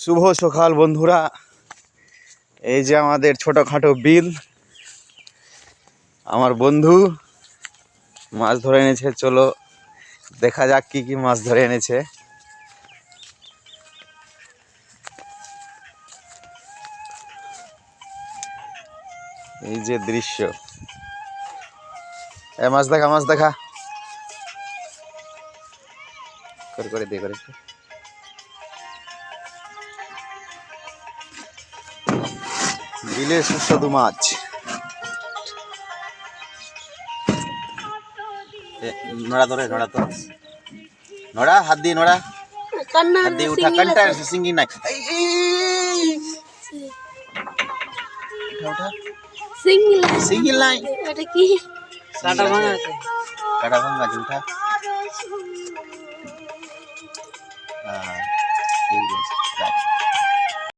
শুভ সকাল বন্ধুরা, এই যে আমাদের ছোটখাটো বিল। আমার বন্ধু মাছ ধরে এনেছে, চলো দেখা যাক কি কি মাছ ধরে এনেছে। এই যে দৃশ্য, মাছ দেখা মাছ দেখা করে দিয়ে করে বিলে সুস্বাদু মাছ। নড়া ধরে নড়া তো নড়া, হাত দিয়ে নড়া, হাত দিয়ে উঠা, কান্টা সিঙ্গি নাই, উঠা সিঙ্গিল নাই, এটা কি কাটা ভাঙা আছে, কাটা ভাঙা আছে, উঠা। হ্যাঁ ঠিক আছে।